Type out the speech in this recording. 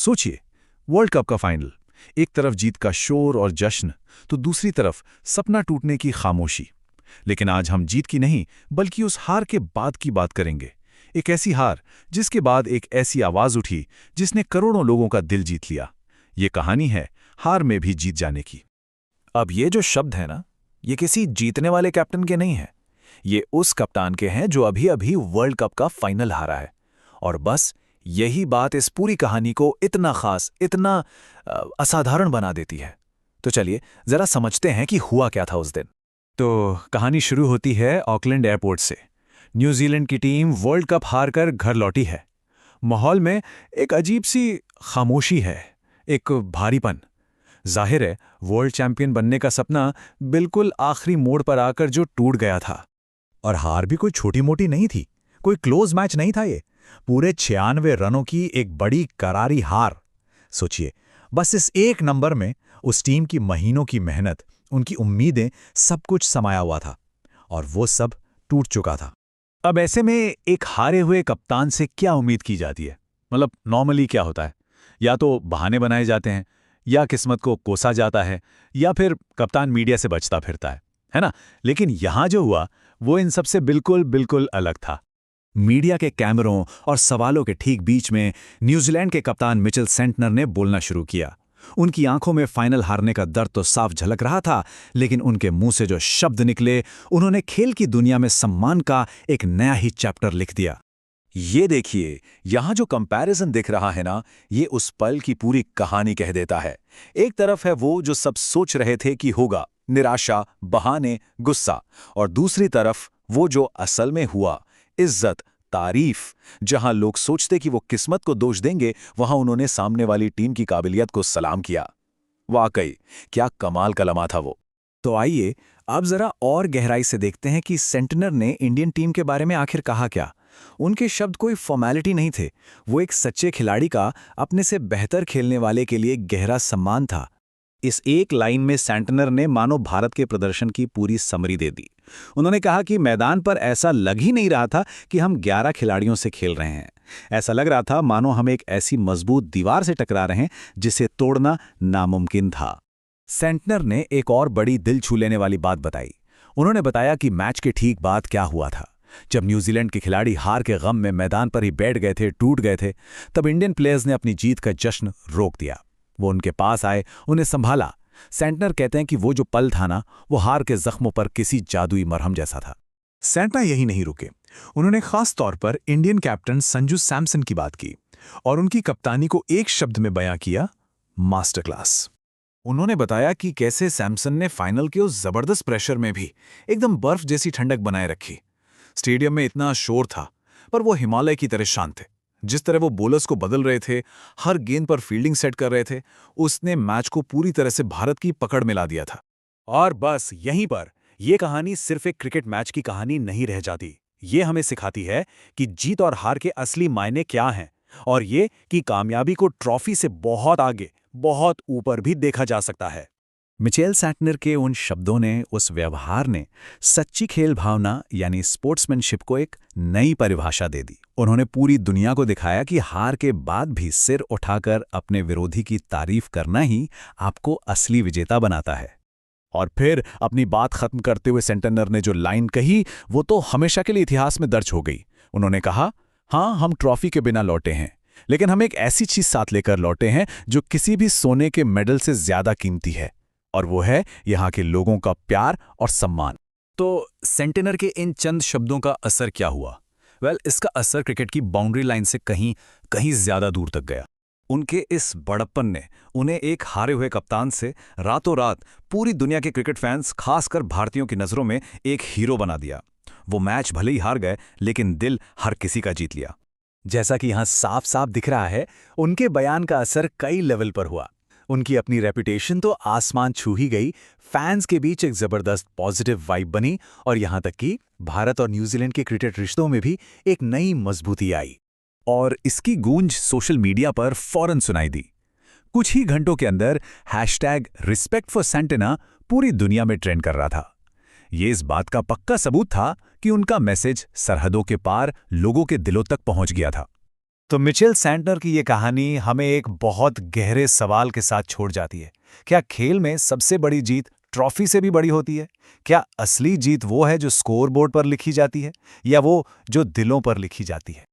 सोचिए, world cup का final, एक तरफ जीत का शोर और जश्न, तो दूसरी तरफ सपना टूटने की खामोशी। लेकिन आज हम जीत की नहीं, बल्कि उस हार के बाद की बात करेंगे। एक ऐसी हार जिसके बाद एक ऐसी आवाज उठी जिसने करोड़ों लोगों का दिल जीत लिया। ये कहानी है हार में भी जीत जाने की। अब ये जो शब्द है ना, ये किसी जीतने वाले कैप्टन के नहीं है। ये उस कप्तान के हैं जो अभी अभी वर्ल्ड कप का फाइनल हारा है। और बस यही बात इस पूरी कहानी को इतना खास, इतना असाधारण बना देती है। तो चलिए जरा समझते हैं कि हुआ क्या था उस दिन। तो कहानी शुरू होती है ऑकलैंड एयरपोर्ट से। न्यूजीलैंड की टीम वर्ल्ड कप हारकर घर लौटी है। माहौल में एक अजीब सी खामोशी है, एक भारीपन। जाहिर है वर्ल्ड चैंपियन बनने का सपना बिल्कुल आखिरी मोड़ पर आकर जो टूट गया था। और हार भी कोई छोटी मोटी नहीं थी, कोई क्लोज मैच नहीं था। ये पूरे 96 रनों की एक बड़ी करारी हार। सोचिए, बस इस एक नंबर में उस टीम की महीनों की मेहनत, उनकी उम्मीदें, सब कुछ समाया हुआ था। और वो सब टूट चुका था। अब ऐसे में एक हारे हुए कप्तान से क्या उम्मीद की जाती है? मतलब नॉर्मली क्या होता है? या तो बहाने बनाए जाते हैं, या किस्मत को कोसा जाता है, या फिर कप्तान मीडिया से बचता फिरता है ना? लेकिन यहां जो हुआ वो इन सबसे बिल्कुल बिल्कुल अलग था। मीडिया के कैमरों और सवालों के ठीक बीच में न्यूजीलैंड के कप्तान मिचेल सेंटनर ने बोलना शुरू किया। उनकी आंखों में फाइनल हारने का दर्द तो साफ झलक रहा था, लेकिन उनके मुंह से जो शब्द निकले, उन्होंने खेल की दुनिया में सम्मान का एक नया ही चैप्टर लिख दिया। ये देखिए, यहां जो कंपैरिजन दिख रहा है ना, ये उस पल की पूरी कहानी कह देता है। एक तरफ है वो जो सब सोच रहे थे कि होगा, निराशा, बहाने, गुस्सा। और दूसरी तरफ वो जो असल में हुआ, इज्जत, तारीफ। जहां लोग सोचते कि वो किस्मत को दोष देंगे, वहां उन्होंने सामने वाली टीम की काबिलियत को सलाम किया। वाकई क्या कमाल का लम्हा था वो। तो आइए अब जरा और गहराई से देखते हैं कि सेंटनर ने इंडियन टीम के बारे में आखिर कहा क्या। उनके शब्द कोई फॉर्मेलिटी नहीं थे, वो एक सच्चे खिलाड़ी का अपने से बेहतर खेलने वाले के लिए गहरा सम्मान था। इस एक लाइन में सेंटनर ने मानो भारत के प्रदर्शन की पूरी समरी दे दी। उन्होंने कहा कि मैदान पर ऐसा लग ही नहीं रहा था कि हम 11 खिलाड़ियों से खेल रहे हैं। ऐसा लग रहा था मानो हम एक ऐसी मजबूत दीवार से टकरा रहे हैं जिसे तोड़ना नामुमकिन था। सेंटनर ने एक और बड़ी दिल छू लेने वाली बात बताई। उन्होंने बताया कि मैच के ठीक बाद क्या हुआ था। जब न्यूजीलैंड के खिलाड़ी हार के गम में मैदान पर ही बैठ गए थे, टूट गए थे, तब इंडियन प्लेयर्स ने अपनी जीत का जश्न रोक दिया। वो उनके पास आए, उन्हें संभाला। सेंटनर कहते हैं कि वो जो पल था ना, वो हार के जख्मों पर किसी जादुई मरहम जैसा था। सेंटनर यही नहीं रुके। उन्होंने खास तौर पर इंडियन कैप्टन संजू सैमसन की बात की और उनकी कप्तानी को एक शब्द में बयां किया, मास्टर क्लास। उन्होंने बताया कि कैसे सैमसन ने फाइनल के उस जबरदस्त प्रेशर में भी एकदम बर्फ जैसी ठंडक बनाए रखी। स्टेडियम में इतना शोर था, पर वो हिमालय की तरह शांत थे। जिस तरह वो बॉलर्स को बदल रहे थे, हर गेंद पर फील्डिंग सेट कर रहे थे, उसने मैच को पूरी तरह से भारत की पकड़ में ला दिया था। और बस यहीं पर यह कहानी सिर्फ एक क्रिकेट मैच की कहानी नहीं रह जाती। ये हमें सिखाती है कि जीत और हार के असली मायने क्या हैं, और ये कि कामयाबी को ट्रॉफी से बहुत आगे, बहुत ऊपर भी देखा जा सकता है। मिचेल सेंटनर के उन शब्दों ने, उस व्यवहार ने सच्ची खेल भावना यानी स्पोर्ट्समैनशिप को एक नई परिभाषा दे दी। उन्होंने पूरी दुनिया को दिखाया कि हार के बाद भी सिर उठाकर अपने विरोधी की तारीफ करना ही आपको असली विजेता बनाता है। और फिर अपनी बात खत्म करते हुए सेंटनर ने जो लाइन कही, वो तो हमेशा के लिए इतिहास में दर्ज हो गई। उन्होंने कहा, हाँ, हम ट्रॉफी के बिना लौटे हैं, लेकिन हम एक ऐसी चीज साथ लेकर लौटे हैं जो किसी भी सोने के मेडल से ज्यादा कीमती है, और वो है यहाँ के लोगों का प्यार और सम्मान। तो सेंटनर के इन चंद शब्दों का असर क्या हुआ? इसका असर क्रिकेट की बाउंड्री लाइन से कहीं ज्यादा दूर तक गया। उनके इस बड़प्पन ने उन्हें एक हारे हुए कप्तान से रातों रात पूरी दुनिया के क्रिकेट फैंस, खासकर भारतीयों की नजरों में एक हीरो बना दिया। वो मैच भले ही हार गए, लेकिन दिल हर किसी का जीत लिया। जैसा कि यहां साफ साफ दिख रहा है, उनके बयान का असर कई लेवल पर हुआ। उनकी अपनी रेपुटेशन तो आसमान छू ही गई, फैंस के बीच एक जबरदस्त पॉजिटिव वाइब बनी, और यहां तक कि भारत और न्यूजीलैंड के क्रिकेट रिश्तों में भी एक नई मजबूती आई। और इसकी गूंज सोशल मीडिया पर फौरन सुनाई दी। कुछ ही घंटों के अंदर #रिस्पेक्ट फॉर सेंटनर पूरी दुनिया में ट्रेंड कर रहा था। ये इस बात का पक्का सबूत था कि उनका मैसेज सरहदों के पार लोगों के दिलों तक पहुंच गया था। तो मिचेल सैंटनर की ये कहानी हमें एक बहुत गहरे सवाल के साथ छोड़ जाती है। क्या खेल में सबसे बड़ी जीत ट्रॉफी से भी बड़ी होती है? क्या असली जीत वो है जो स्कोरबोर्ड पर लिखी जाती है, या वो जो दिलों पर लिखी जाती है?